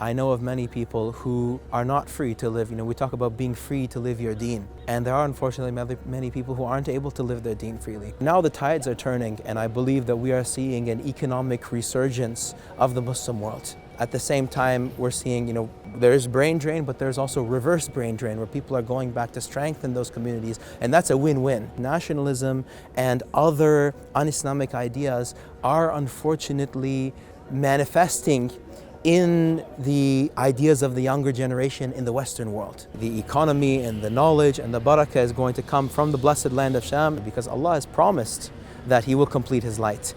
I know of many people who are not free to live. We talk about being free to live your deen. And there are unfortunately many people who aren't able to live their deen freely. Now the tides are turning, and I believe that we are seeing an economic resurgence of the Muslim world. At the same time, we're seeing, there's brain drain, but there's also reverse brain drain where people are going back to strengthen those communities, and that's a win-win. Nationalism and other un-Islamic ideas are unfortunately manifesting in the ideas of the younger generation in the Western world. The economy and the knowledge and the barakah is going to come from the blessed land of Sham because Allah has promised that He will complete His light.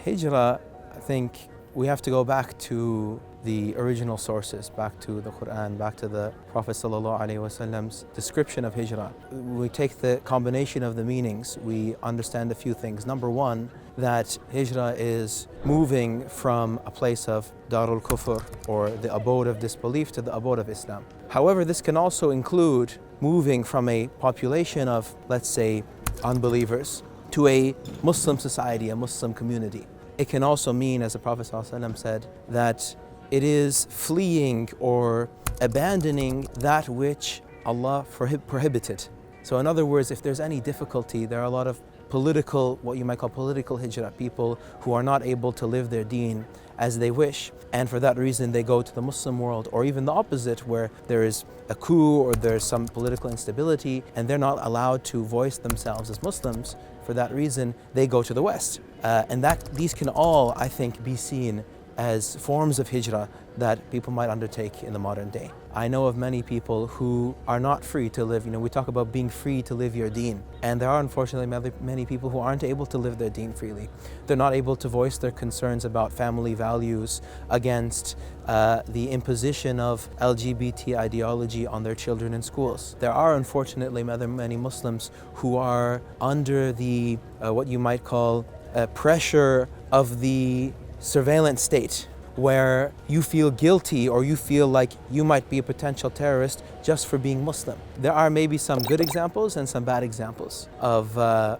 Hijrah, I think we have to go back to the original sources, back to the Quran, back to the Prophet ﷺ's description of Hijrah. We take the combination of the meanings, we understand a few things. Number one, that Hijrah is moving from a place of Darul Kufr, or the abode of disbelief, to the abode of Islam. However, this can also include moving from a population of, let's say, unbelievers to a Muslim society, a Muslim community. It can also mean, as the Prophet ﷺ said, that it is fleeing or abandoning that which Allah prohibited. So in other words, if there's any difficulty, there are a lot of political, what you might call political hijrah, people who are not able to live their deen as they wish, and for that reason they go to the Muslim world, or even the opposite, where there is a coup or there's some political instability and they're not allowed to voice themselves as Muslims. For that reason, they go to the West. And these can all, I think, be seen as forms of hijrah that people might undertake in the modern day. I know of many people who are not free to live. We talk about being free to live your deen. And there are unfortunately many people who aren't able to live their deen freely. They're not able to voice their concerns about family values against the imposition of LGBT ideology on their children in schools. There are unfortunately many Muslims who are under the, what you might call, pressure of the surveillance state, where you feel guilty or you feel like you might be a potential terrorist just for being Muslim. There are maybe some good examples and some bad examples of the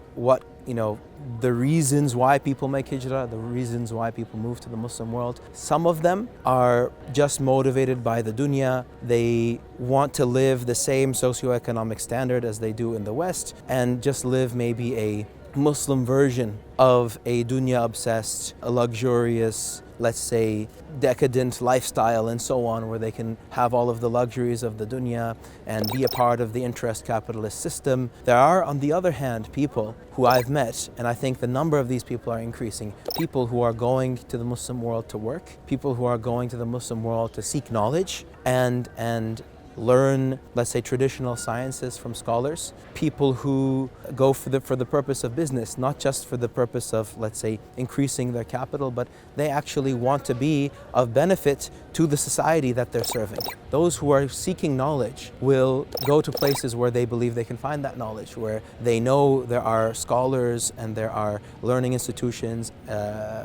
reasons why people make hijrah, the reasons why people move to the Muslim world. Some of them are just motivated by the dunya. They want to live the same socioeconomic standard as they do in the West and just live maybe a Muslim version of a dunya-obsessed, luxurious, let's say, decadent lifestyle and so on, where they can have all of the luxuries of the dunya and be a part of the interest capitalist system. There are, on the other hand, people who I've met, and I think the number of these people are increasing, people who are going to the Muslim world to work, people who are going to the Muslim world to seek knowledge and learn, let's say, traditional sciences from scholars, people who go for the purpose of business, not just for the purpose of, let's say, increasing their capital, but they actually want to be of benefit to the society that they're serving. Those who are seeking knowledge will go to places where they believe they can find that knowledge, where they know there are scholars and there are learning institutions,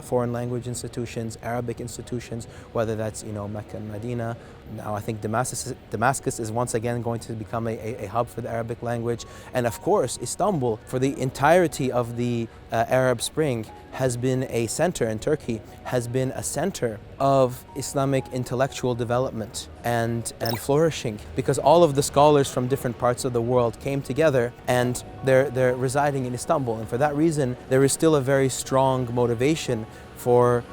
foreign language institutions, Arabic institutions, whether that's Mecca and Medina. Now I think Damascus is once again going to become a hub for the Arabic language. And of course, Istanbul, for the entirety of the Arab Spring, has been a center, in Turkey, has been a center of Islamic intellectual development and flourishing, because all of the scholars from different parts of the world came together and they're residing in Istanbul. And for that reason, there is still a very strong motivation for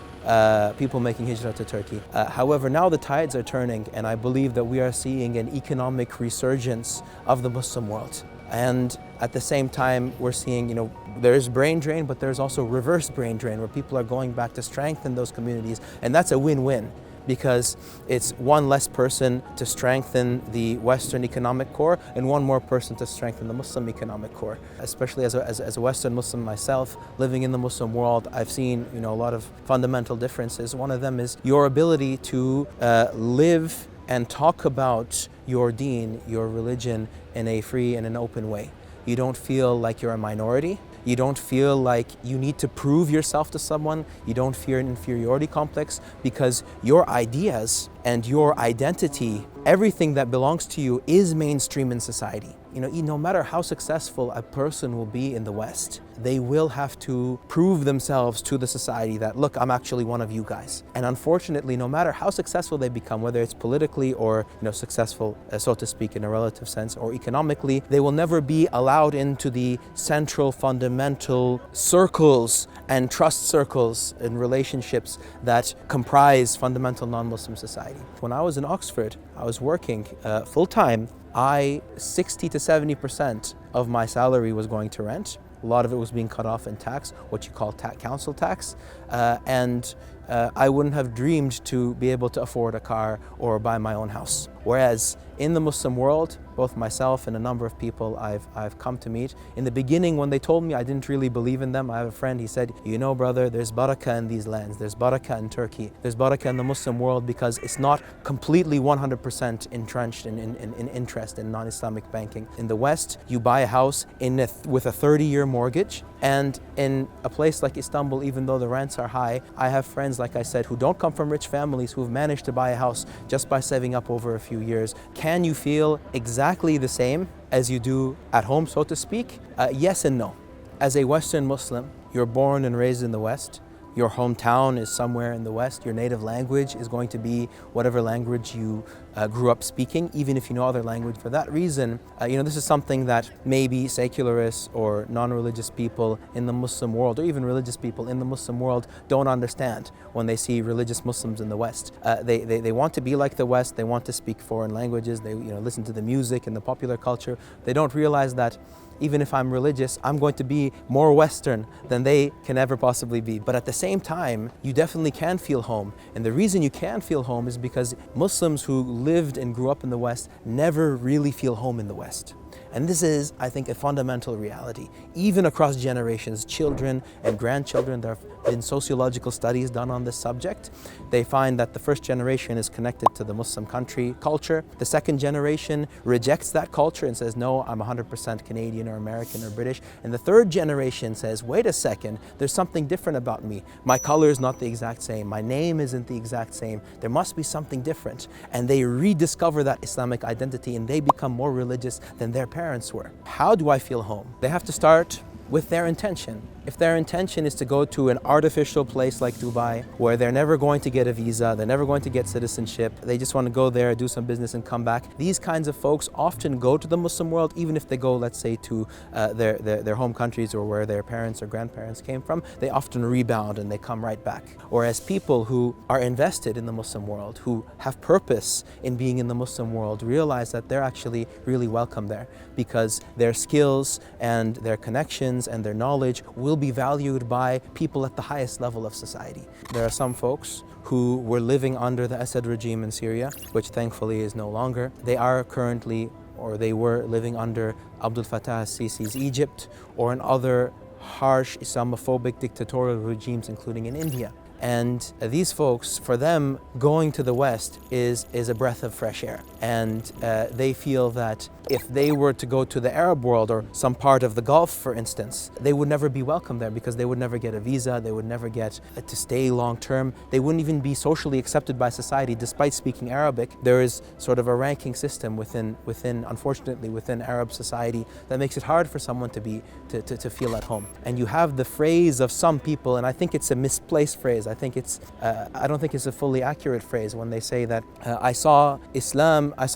people making hijrah to Turkey. However, now the tides are turning, and I believe that we are seeing an economic resurgence of the Muslim world. And at the same time, we're seeing, there's brain drain, but there's also reverse brain drain where people are going back to strengthen those communities. And that's a win-win, because it's one less person to strengthen the Western economic core and one more person to strengthen the Muslim economic core. Especially as a Western Muslim myself, living in the Muslim world, I've seen a lot of fundamental differences. One of them is your ability to live and talk about your deen, your religion, in a free and an open way. You don't feel like you're a minority. You don't feel like you need to prove yourself to someone. You don't fear an inferiority complex, because your ideas and your identity, everything that belongs to you, is mainstream in society. no matter how successful a person will be in the West, they will have to prove themselves to the society that, look, I'm actually one of you guys. And unfortunately, no matter how successful they become, whether it's politically or successful, so to speak, in a relative sense, or economically, they will never be allowed into the central fundamental circles and trust circles and relationships that comprise fundamental non-Muslim society. When I was in Oxford, I was working full-time. 60 to 70% of my salary was going to rent. A lot of it was being cut off in tax, what you call council tax, and I wouldn't have dreamed to be able to afford a car or buy my own house. Whereas in the Muslim world, both myself and a number of people I've come to meet, in the beginning when they told me, I didn't really believe in them. I have a friend, he said, brother, there's barakah in these lands, there's barakah in Turkey, there's barakah in the Muslim world because it's not completely 100% entrenched in interest in non-Islamic banking. In the West, you buy a house with a 30-year mortgage, and in a place like Istanbul, even though the rents are high, I have friends, like I said, who don't come from rich families who've managed to buy a house just by saving up over a few years. Can you feel exactly the same as you do at home, so to speak? Yes and no. As a Western Muslim, you're born and raised in the West. Your hometown is somewhere in the West. Your native language is going to be whatever language you grew up speaking, even if you know other language. For that reason, this is something that maybe secularists or non-religious people in the Muslim world, or even religious people in the Muslim world, don't understand when they see religious Muslims in the West. They want to be like the West. They want to speak foreign languages. They listen to the music and the popular culture. They don't realize that even if I'm religious, I'm going to be more Western than they can ever possibly be. But at the same time, you definitely can feel home. And the reason you can feel home is because Muslims who lived and grew up in the West never really feel home in the West. And this is, I think, a fundamental reality. Even across generations, children and grandchildren, there have been sociological studies done on this subject. They find that the first generation is connected to the Muslim country culture. The second generation rejects that culture and says, no, I'm 100% Canadian or American or British. And the third generation says, wait a second, there's something different about me. My color is not the exact same. My name isn't the exact same. There must be something different. And they rediscover that Islamic identity and they become more religious than their parents were. How do I feel home? They have to start with their intention. If their intention is to go to an artificial place like Dubai, where they're never going to get a visa, they're never going to get citizenship, they just want to go there, do some business and come back, these kinds of folks often go to the Muslim world, even if they go, let's say, to their home countries or where their parents or grandparents came from, they often rebound and they come right back. Whereas people who are invested in the Muslim world, who have purpose in being in the Muslim world, realize that they're actually really welcome there because their skills and their connections and their knowledge will be valued by people at the highest level of society. There are some folks who were living under the Assad regime in Syria, which thankfully is no longer. They are currently, or they were living under Abdel Fattah al-Sisi's Egypt, or in other harsh Islamophobic dictatorial regimes, including in India. And these folks, for them, going to the West is a breath of fresh air. And they feel that if they were to go to the Arab world or some part of the Gulf, for instance, they would never be welcome there because they would never get a visa, they would never get to stay long term, they wouldn't even be socially accepted by society despite speaking Arabic. There is sort of a ranking system unfortunately, within Arab society that makes it hard for someone to feel at home. And you have the phrase of some people, and I think it's a misplaced phrase. I don't think it's a fully accurate phrase when they say that I saw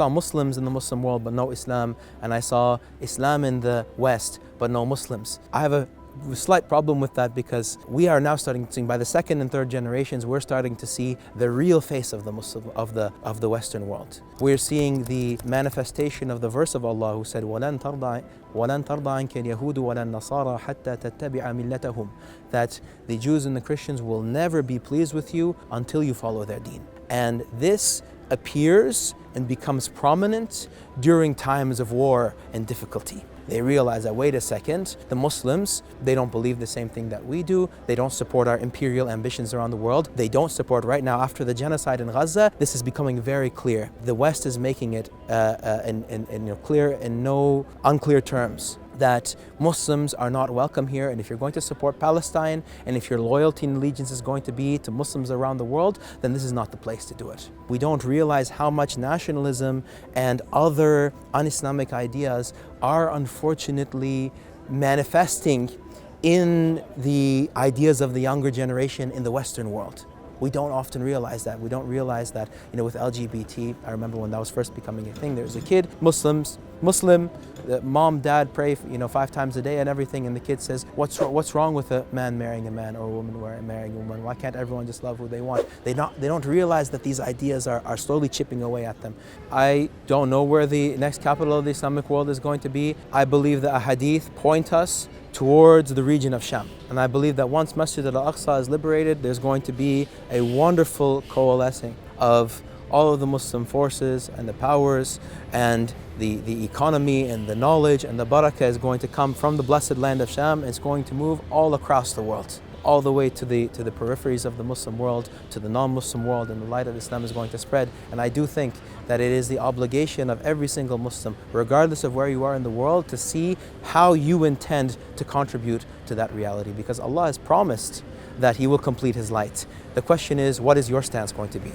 Muslims in the Muslim world but no Islam, and I saw Islam in the West but no Muslims. I have a slight problem with that because we are now starting to see, by the second and third generations, we're starting to see the real face of the Muslim of the Western world. We're seeing the manifestation of the verse of Allah who said, وَلَن تَرْضَ عَنْكَ الْيَهُودُ وَلَا النَّصَارَى حَتَّى تَتَّبِعَ مِلَّتَهُمْ, that the Jews and the Christians will never be pleased with you until you follow their deen. And this appears and becomes prominent during times of war and difficulty. They realize that, wait a second, the Muslims, they don't believe the same thing that we do. They don't support our imperial ambitions around the world. They don't support, right now, after the genocide in Gaza, this is becoming very clear. The West is making it clear in no unclear terms that Muslims are not welcome here, and if you're going to support Palestine, and if your loyalty and allegiance is going to be to Muslims around the world, then this is not the place to do it. We don't realize how much nationalism and other un-Islamic ideas are unfortunately manifesting in the ideas of the younger generation in the Western world. We don't often realize that. We don't realize that, with LGBT, I remember when that was first becoming a thing, there was a kid, Muslim, mom, dad pray, 5 times a day and everything, and the kid says, what's wrong with a man marrying a man or a woman marrying a woman? Why can't everyone just love who they want? They don't realize that these ideas are slowly chipping away at them. I don't know where the next capital of the Islamic world is going to be. I believe that ahadith point us towards the region of Sham. And I believe that once Masjid al-Aqsa is liberated, there's going to be a wonderful coalescing of all of the Muslim forces and the powers, and the economy and the knowledge and the barakah is going to come from the blessed land of Sham. It's going to move all across the world, all the way to the peripheries of the Muslim world, to the non-Muslim world, and the light of Islam is going to spread. And I do think that it is the obligation of every single Muslim, regardless of where you are in the world, to see how you intend to contribute to that reality, because Allah has promised that He will complete His light. The question is, what is your stance going to be?